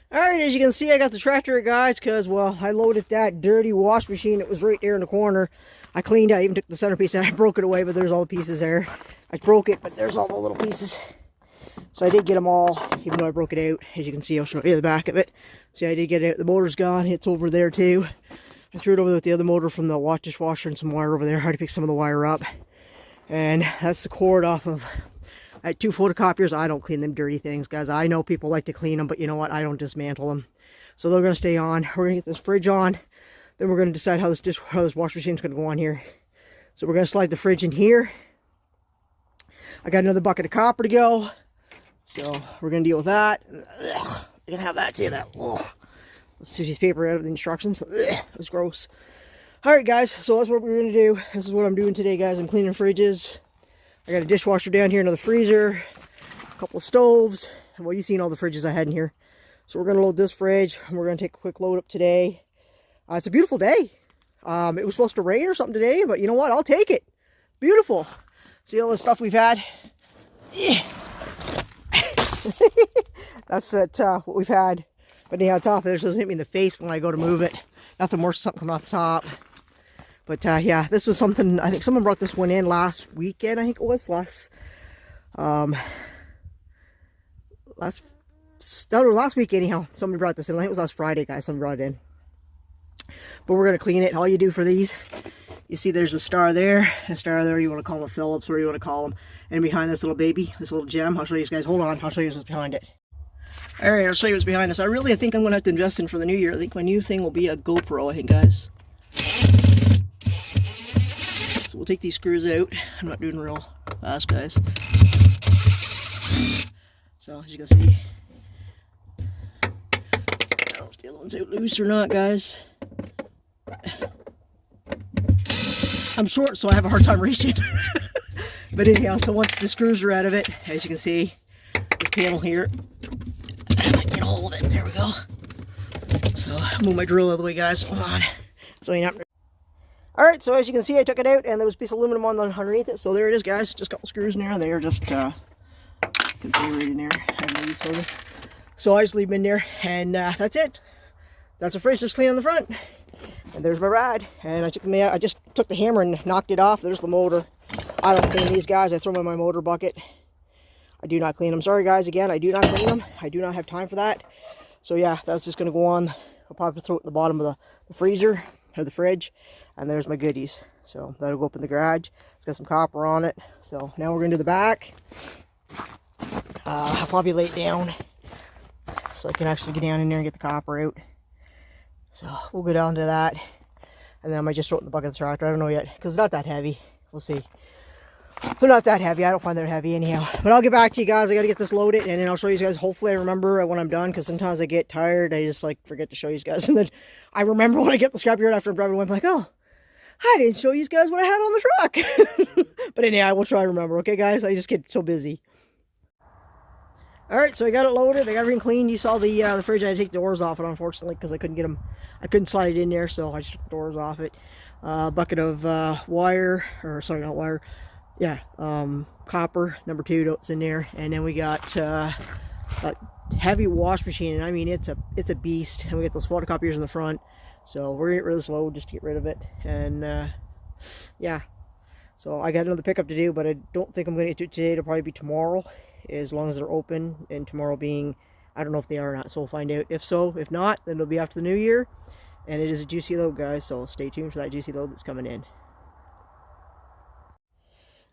Alright, as you can see, I got the tractor, guys, because, well, I loaded that dirty wash machine that was right there in the corner. I cleaned out, I even took the centerpiece and I broke it away, but there's all the pieces there. I broke it, but there's all the little pieces. So I did get them all, even though I broke it out. As you can see, I'll show you the back of it. See, I did get it out. The motor's gone. It's over there, too. I threw it over with the other motor from the wash dishwasher and some wire over there. I had to pick some of the wire up. And that's the cord off of... I had 2 photocopiers. I don't clean them dirty things, guys. I know people like to clean them, but you know what? I don't dismantle them. So they're going to stay on. We're going to get this fridge on. Then we're going to decide how this wash machine's going to go on here. So we're going to slide the fridge in here. I got another bucket of copper to go. So we're going to deal with that. Ugh, I can have that too. Let's see this paper out of the instructions. Ugh, it was gross. Alright, guys. So that's what we're going to do. This is what I'm doing today, guys. I'm cleaning fridges. I got a dishwasher down here, another freezer, a couple of stoves. Well, you've seen all the fridges I had in here. So we're going to load this fridge, and we're going to take a quick load up today. It's a beautiful day. It was supposed to rain or something today, but you know what? I'll take it. Beautiful. See all the stuff we've had? Yeah. That's what we've had. But anyhow, top of this doesn't hit me in the face when I go to move it. Nothing worse than something coming off the top. But yeah, this was something, I think someone brought this one in last weekend, I think it was, last week anyhow. Somebody brought this in, I think it was last Friday, guys, someone brought it in. But we're going to clean it. All you do for these, you see there's a star there, you want to call them Phillips, whatever you want to call them. And behind this little baby, this little gem, I'll show you guys, hold on, I'll show you what's behind it. Alright, I'll show you what's behind this. I think I'm going to have to invest in for the new year. I think my new thing will be a GoPro, I think, guys. We'll take these screws out. I'm not doing real fast, guys. So, as you can see, I don't know if the other one's out loose or not, guys. I'm short, so I have a hard time reaching. But anyhow, so once the screws are out of it, as you can see, this panel here, I might get a hold of it. There we go. So, I'll move my drill out of the way, guys. Hold on. So you're not... Alright, so as you can see, I took it out, and there was a piece of aluminum underneath it. So there it is, guys. Just a couple screws in there. They are just, you can see right in there. So I just leave them in there, and that's it. That's a fridge that's clean on the front. And there's my rad. And I just took the hammer and knocked it off. There's the motor. I don't clean these, guys. I throw them in my motor bucket. I do not clean them. Sorry, guys. Again, I do not clean them. I do not have time for that. So yeah, that's just going to go on. I'll probably throw it at the bottom of the freezer, or the fridge. And there's my goodies. So that'll go up in the garage. It's got some copper on it. So now we're going to do the back. I'll probably lay it down so I can actually get down in there and get the copper out. So we'll go down to that. And then I might just throw it in the bucket of the tractor. I don't know yet, because it's not that heavy. We'll see. They're not that heavy. I don't find they're heavy anyhow. But I'll get back to you guys. I got to get this loaded, and then I'll show you guys. Hopefully I remember when I'm done, because sometimes I get tired. I just like forget to show you guys. And then I remember when I get the scrapyard after I'm driving away. I'm like, oh, I didn't show you guys what I had on the truck. But anyhow, I will try to remember. Okay, guys? I just get so busy. Alright, so I got it loaded. I got everything cleaned. You saw the fridge. I had to take the doors off it, unfortunately, because I couldn't get them. I couldn't slide it in there, so I just took the doors off it. Bucket of wire, or sorry, not wire. Yeah, copper, number 2, that's in there. And then we got a heavy wash machine, and I mean, it's a beast. And we got those photocopiers in the front. So we're gonna get rid of this load just to get rid of it. And yeah, so I got another pickup to do, but I don't think I'm gonna get to it today. It'll probably be tomorrow, as long as they're open. And tomorrow being, I don't know if they are or not, so we'll find out. If so, if not, then it'll be after the new year. And it is a juicy load, guys, so stay tuned for that juicy load that's coming in.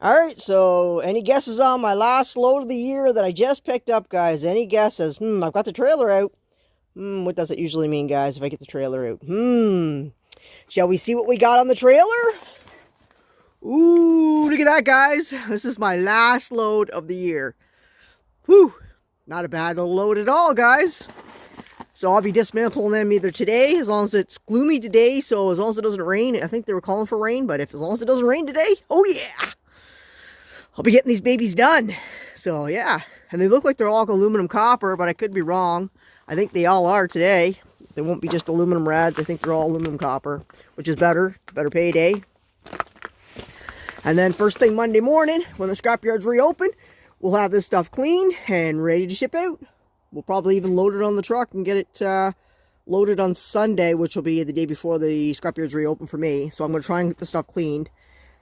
Alright, so any guesses on my last load of the year that I just picked up, guys? Any guesses? I've got the trailer out. What does it usually mean, guys, if I get the trailer out? Shall we see what we got on the trailer? Ooh, look at that, guys. This is my last load of the year. Whew, not a bad little load at all, guys. So I'll be dismantling them either today, as long as it's gloomy today, so as long as it doesn't rain. I think they were calling for rain, but as long as it doesn't rain today, oh yeah, I'll be getting these babies done. So yeah, and they look like they're all aluminum copper, but I could be wrong. I think they all are today. They won't be just aluminum rads. I think they're all aluminum copper, which is better payday. And then first thing Monday morning, when the scrapyard's reopen, we'll have this stuff cleaned and ready to ship out. we'll probably even load it on the truck and get it loaded on Sunday, which will be the day before the scrapyards reopen for me. So I'm going to try and get the stuff cleaned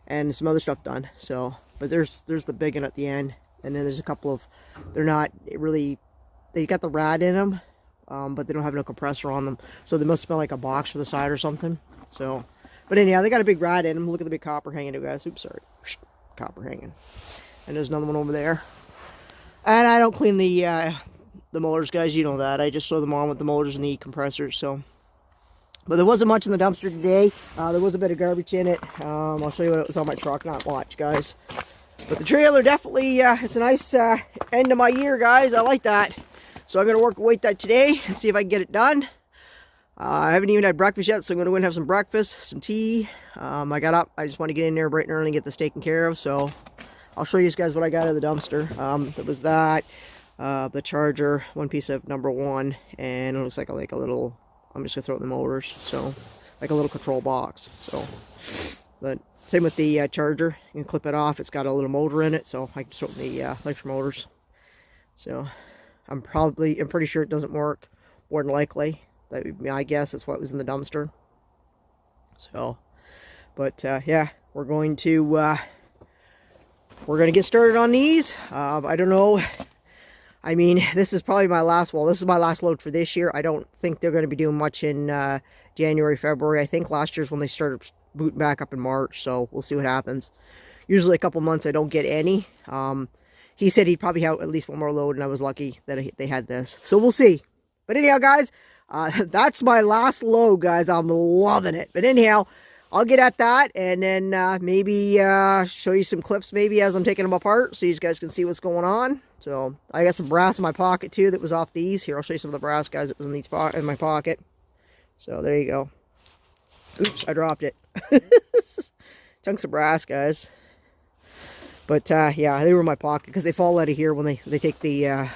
and some other stuff done. So, but there's the big one at the end, and then there's a couple of, they're not really, they got the rad in them, but they don't have no compressor on them, so they must have been like a box for the side or something. So, but anyhow, they got a big rad in them. Look at the big copper hanging there, guys. Oops, sorry, copper hanging, and there's another one over there. And I don't clean the motors, guys, you know that. I just throw them on with the motors and the compressors. So, but there wasn't much in the dumpster today. There was a bit of garbage in it. I'll show you what was on my truck. Not much, guys. But the trailer definitely, it's a nice end of my year, guys. I like that. So I'm going to work away at that today and see if I can get it done. I haven't even had breakfast yet, so I'm going to go and have some breakfast, some tea. I got up. I just want to get in there bright and early and get this taken care of. So I'll show you guys what I got out of the dumpster. It was that. The charger, one piece of number 1, and it looks like a little, I'm just gonna throw it in the motors, so like a little control box. So, but same with the charger, you can clip it off. It's got a little motor in it, so I can throw it in the electric motors. So I'm pretty sure it doesn't work. More than likely, that would be my guess. That's what was in the dumpster. So, but yeah, we're going to get started on these. I don't know. I mean, this is probably my last, well, this is my last load for this year. I don't think they're going to be doing much in January, February. I think last year's when they started booting back up in March, so we'll see what happens. Usually a couple months I don't get any. He said he'd probably have at least one more load, and I was lucky that they had this. So we'll see. But anyhow, guys, that's my last load, guys. I'm loving it. But anyhow, I'll get at that, and then maybe show you some clips maybe as I'm taking them apart, so you guys can see what's going on. So I got some brass in my pocket too that was off these. Here, I'll show you some of the brass, guys, that was in my pocket. So there you go. Oops, I dropped it. Chunks of brass, guys. But yeah, they were in my pocket because they fall out of here when they take the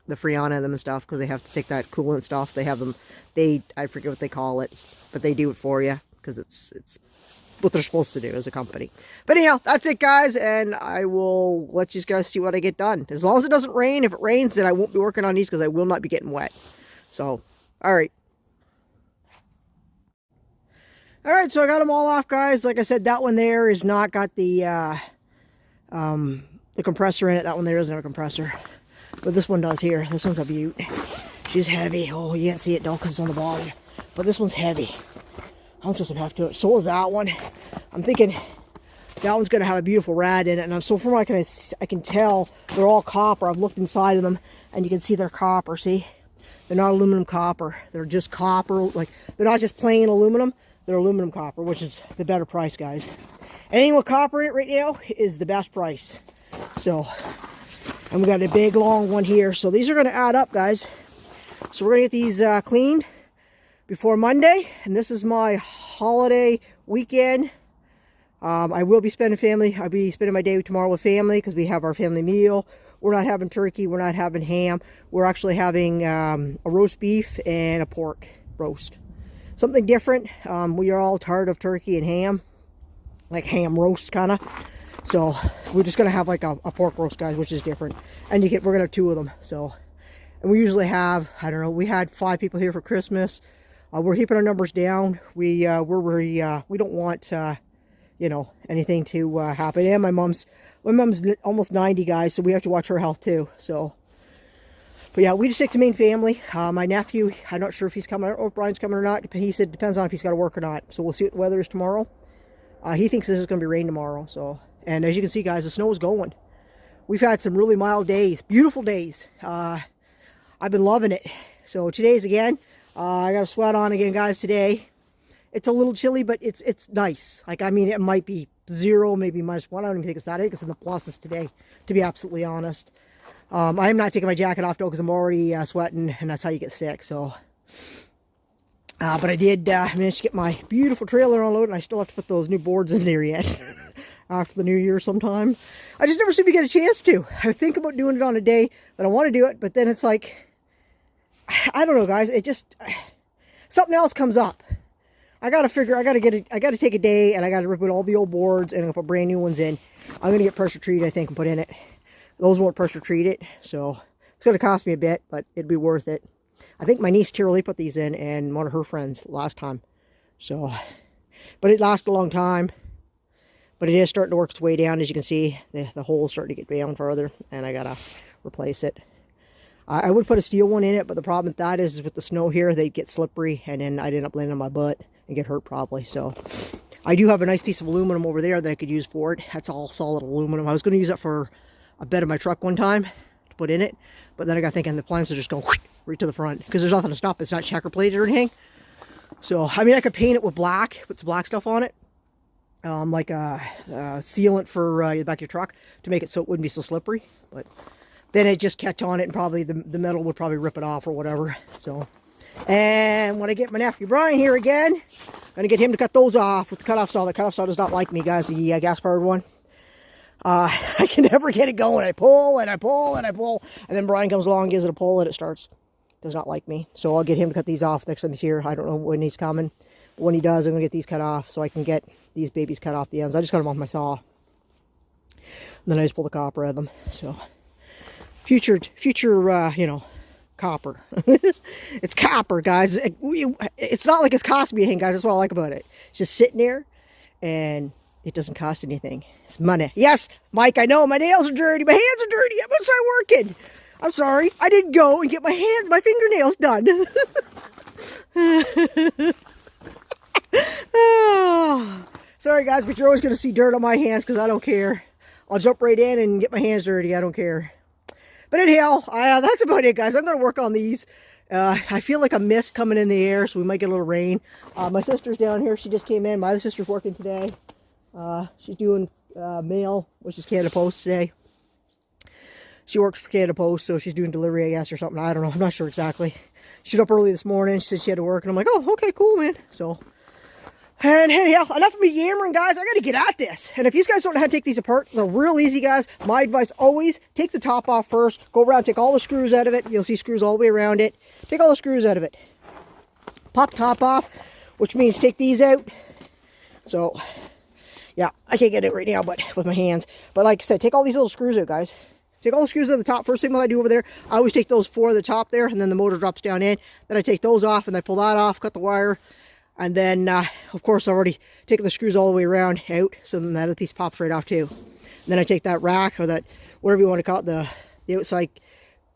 Freon out of them and stuff, because they have to take that coolant stuff. They have them, I forget what they call it, but they do it for you because it's what they're supposed to do as a company. But anyhow, that's it, guys, and I will let you guys see what I get done. As long as it doesn't rain. If it rains, then I won't be working on these because I will not be getting wet. So, all right. All right, so I got them all off, guys. Like I said, that one there is not got the compressor in it. That one there doesn't have a compressor, but this one does here. This one's a beaut. She's heavy. Oh, you can't see it though because it's on the bottom, but this one's heavy. I'll just have to. So is that one. I'm thinking that one's going to have a beautiful rad in it. And so from what I can tell, they're all copper. I've looked inside of them, and you can see they're copper. See, they're not aluminum copper. They're just copper. Like, they're not just plain aluminum. They're aluminum copper, which is the better price, guys. Anything with copper in it right now is the best price. So, and we got a big long one here. So these are going to add up, guys. So we're going to get these cleaned before Monday, and this is my holiday weekend. I will be spending I'll be spending my day tomorrow with family because we have our family meal. We're not having turkey. We're not having ham. We're actually having a roast beef and a pork roast. Something different. We are all tired of turkey and ham, like ham roast kind of. So we're just gonna have like a pork roast, guys, which is different. And we're gonna have 2 of them. So, and we usually have, I don't know, we had 5 people here for Christmas. We're keeping our numbers down. We don't want you know, anything to happen. And my mom's almost 90, guys, so we have to watch her health too. So, but yeah, we just stick to main family. My nephew, I'm not sure if he's coming or if Brian's coming or not. He said it depends on if he's got to work or not. So we'll see what the weather is tomorrow. He thinks this is going to be rain tomorrow. So, and as you can see, guys, the snow is going. We've had some really mild days, beautiful days. I've been loving it. So today's again. I got a sweat on again, guys, today. It's a little chilly, but it's nice. Like, I mean, it might be 0, maybe -1. I don't even think it's that. I think it's in the pluses today, to be absolutely honest. I am not taking my jacket off, though, because I'm already sweating, and that's how you get sick, so. But I did manage to get my beautiful trailer unloaded, and I still have to put those new boards in there yet. After the new year sometime. I just never seem to get a chance to. I think about doing it on a day that I want to do it, but then it's like, I don't know, guys. It just, something else comes up. I gotta take a day, and I gotta rip out all the old boards and put brand new ones in. I'm gonna get pressure treated, I think, and put in it. Those won't pressure treat it, so It's going to cost me a bit, but it'd be worth it. I think my niece Tara put these in, and one of her friends last time. So, but it lasted a long time. But it is starting to work its way down. As you can see, the hole's starting to get down further, and I got to replace it. I would put a steel one in it, but the problem with that is with the snow here, they get slippery, and then I'd end up landing on my butt and get hurt probably. So I do have a nice piece of aluminum over there that I could use for it. That's all solid aluminum. I was going to use that for a bed of my truck one time to put in it, but then I got thinking the plans are just go right to the front because there's nothing to stop. It's not checker plated or anything. So, I mean, I could paint it with black, put some black stuff on it. Like a sealant for the back of your truck to make it so it wouldn't be so slippery. But then it just catch on it, and probably the metal would probably rip it off or whatever. So, and when I get my nephew Brian here again, I'm gonna get him to cut those off with the cutoff saw. The cutoff saw does not like me, guys. The gas powered one. I can never get it going. I pull and I pull and I pull, and then Brian comes along, gives it a pull, and it starts. Does not like me. So I'll get him to cut these off next time he's here. I don't know when he's coming. But when he does, I'm gonna get these cut off so I can get these babies cut off the ends. I just cut them off my saw. And then I just pull the copper out of them. So future, you know, copper. It's copper, guys. It's not like it's costing me anything, guys. That's what I like about it. It's just sitting there, and it doesn't cost anything. It's money. Yes, Mike, I know my nails are dirty. My hands are dirty. I'm gonna start working. I'm sorry. I didn't go and get my fingernails done. Oh, sorry guys, but you're always going to see dirt on my hands because I don't care. I'll jump right in and get my hands dirty. I don't care. But anyhow, that's about it, guys. I'm going to work on these. I feel like a mist coming in the air, so we might get a little rain. My sister's down here. She just came in. My other sister's working today. She's doing mail, which is Canada Post today. She works for Canada Post, so she's doing delivery, I guess, or something. I don't know. I'm not sure exactly. She's up early this morning. She said she had to work, and I'm like, oh, okay, cool, man. So, and anyhow, enough of me yammering, guys. I got to get at this. And if you guys don't know how to take these apart, they're real easy, guys. My advice always, take the top off first. Go around, take all the screws out of it. You'll see screws all the way around it. Take all the screws out of it. Pop the top off, which means take these out. So, yeah, I can't get it right now, but with my hands. But like I said, take all these little screws out, guys. Take all the screws at the top. First thing I do over there, I always take those four at the top there, and then the motor drops down in. Then I take those off, and I pull that off, cut the wire. And then, of course, I've already taken the screws all the way around out, so then that other piece pops right off too. And then I take that rack, or that, whatever you want to call it, the outside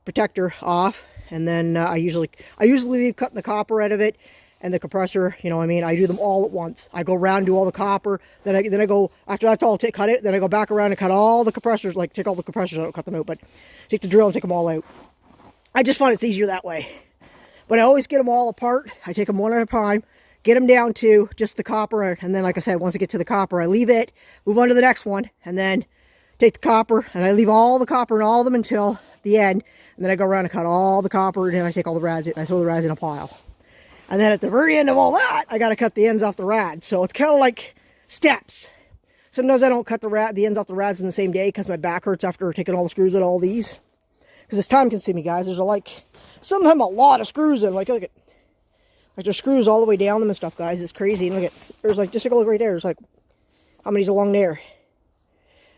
protector off. And then I usually leave cutting the copper out of it, and the compressor, you know what I mean? I do them all at once. I go around and do all the copper, then I go, after that's all cut it, then I go back around and cut all the compressors, like take all the compressors out, cut them out, but take the drill and take them all out. I just find it's easier that way. But I always get them all apart. I take them one at a time, get them down to just the copper, and then like I said, once I get to the copper, I leave it, move on to the next one, and then take the copper, and I leave all the copper and all of them until the end, and then I go around and cut all the copper, and then I take all the rads in, and I throw the rads in a pile. And then at the very end of all that, I got to cut the ends off the rad. So it's kind of like steps. Sometimes I don't cut the ends off the rads in the same day because my back hurts after taking all the screws out of all these. Because it's time consuming, guys. There's sometimes a lot of screws in. Like, look at, like there's screws all the way down them and stuff, guys. It's crazy. And look at, there's like, just take a look right there. There's like, how many's along there?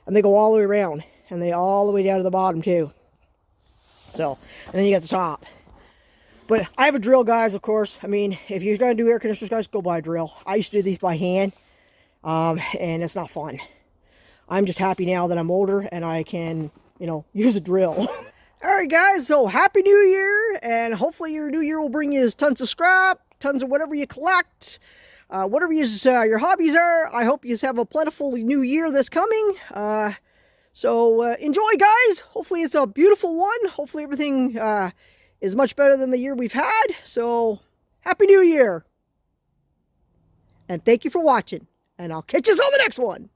And they go all the way around. And they all the way down to the bottom too. So, and then you got the top. But I have a drill, guys, of course. I mean, if you're going to do air conditioners, guys, go buy a drill. I used to do these by hand, and it's not fun. I'm just happy now that I'm older and I can, you know, use a drill. All right, guys, so Happy New Year, and hopefully your new year will bring you tons of scrap, tons of whatever you collect, whatever your hobbies are. I hope you have a plentiful new year this coming. So enjoy, guys. Hopefully it's a beautiful one. Hopefully everything is much better than the year we've had. So, Happy New Year. And thank you for watching. And I'll catch you on the next one.